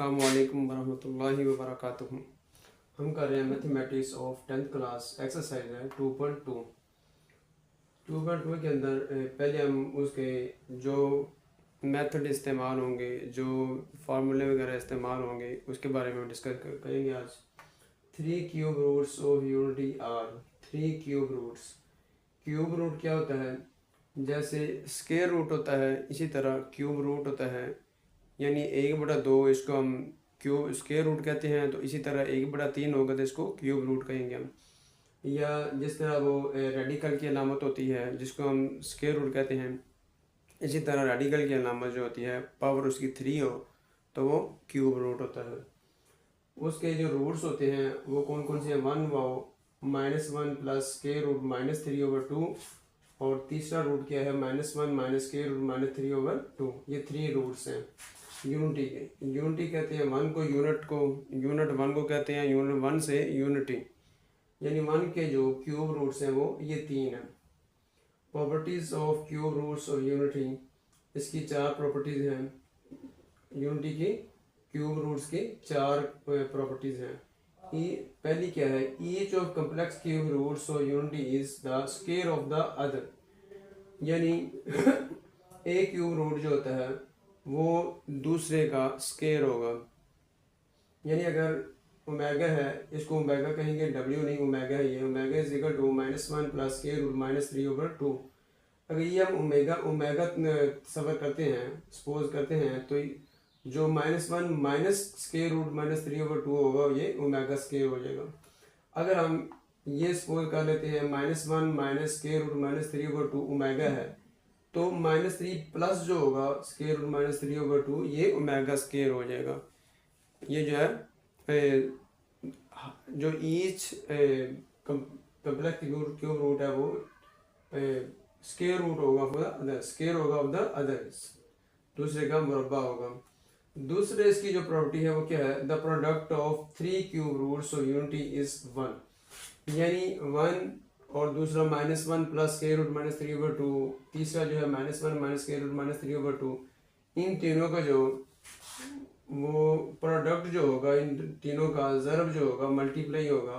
अस्सलाम वालेकुम वरहमतुल्लाहि वबरकातुहू। हम कर रहे हैं mathematics of 10th class, exercise है 2.2। 2.2 के अंदर पहले हम उसके जो मेथड इस्तेमाल होंगे, जो फार्मूले वगैरह इस्तेमाल होंगे, उसके बारे में डिस्कस करेंगे आज। 3 cube roots of unity are 3 cube roots. Cube root क्या होता है? जैसे स्क्वायर रूट होता है, इसी तरह क्यूब रूट होता है, यानी 1/2 इसको हम क्यूब स्क्वायर रूट कहते हैं। तो इसी तरह 1/3 होगा तो इसको क्यूब रूट कहेंगे हम। या जिस तरह वो रेडिकल की अलामत होती है जिसको हम स्क्वायर रूट कहते हैं, इसी तरह रेडिकल की अलामत जो होती है पावर उसकी 3 हो तो वो क्यूब रूट होता है। उसके जो रूट्स होते हैं वो कौन कौन से हैं? 1 -1 प्लस स्क्वायर रूट -3/2, और तीसरा रूट क्या है? -1 माइनस स्क्वायर रूट -3/2। ये 3 रूट्स हैं यूनिटी के। यूनिटी कहते हैं 1 को, यूनिट 1 को कहते हैं, यूनिट 1 से यूनिटी, यानी 1 के जो क्यूब रूट्स हैं वो ये 3 हैं। Properties of cube roots of unity, इसकी 4 प्रॉपर्टीज हैं। यूनिटी की क्यूब रूट्स की 4 प्रॉपर्टीज हैं। पहली क्या है? Each of complex cube roots of unity is the square of the other, यानी एक क्यूब रूट जो होता है वो दूसरे का स्क्वायर होगा। यानी अगर ओमेगा है, इसको ओमेगा कहेंगे, डब्ल्यू नहीं, ओमेगा है ये। Omega is equal to -1 plus square root -3/2। अगर ये हम ओमेगा सफ़र करते हैं, सपोज करते हैं, तो जो -1 माइनस स्क्वायर रूट -3/2 होगा ये ओमेगा स्क्वायर हो जाएगा। अगर हम ये सपोज कर लेते हैं -1 माइनस स्क्वायर रूट -3/2 ओमेगा है, तो -3 प्लस जो होगा स्क्वायर रूट -3/2 ये ओमेगा स्क्वायर हो जाएगा। ये जो है जो ईच कम्प्लेक्स क्यूब रूट है वो स्क्वायर रूट होगा ऑफ द अदर, स्क्वायर होगा ऑफ द अदर, दूसरे का मुरब्बा होगा। दूसरे इसकी जो प्रॉपर्टी है वो क्या है? The product of 3 cube roots of unity is 1, यानी 1 और दूसरा -1 प्लस स्क्वायर रूट -3/2, तीसरा जो है -1 माइनस स्क्वायर रूट -3/2, इन तीनों का जो वो प्रोडक्ट जो होगा, इन तीनों का ज़रब जो होगा, मल्टीप्लाई होगा,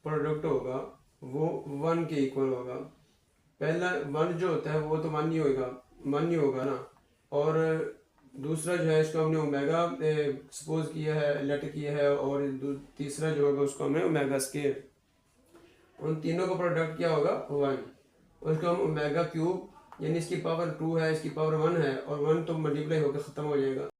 प्रोडक्ट होगा, वो 1 के इक्वल होगा। पहला 1 जो होता है वो तो 1 ही होगा ना, और दूसरा जो है इसको हमने ओमेगा सपोज किया है, लेट किया है, और तीसरा जो होगा उसको हमने ओमेगा स्क्वायर। उन तीनों का प्रोडक्ट क्या होगा? 1। उसको हम ओमेगा क्यूब, यानी इसकी पावर 2 है, इसकी पावर 1 है, और 1 तो मल्टीप्लाई होकर ख़त्म हो जाएगा।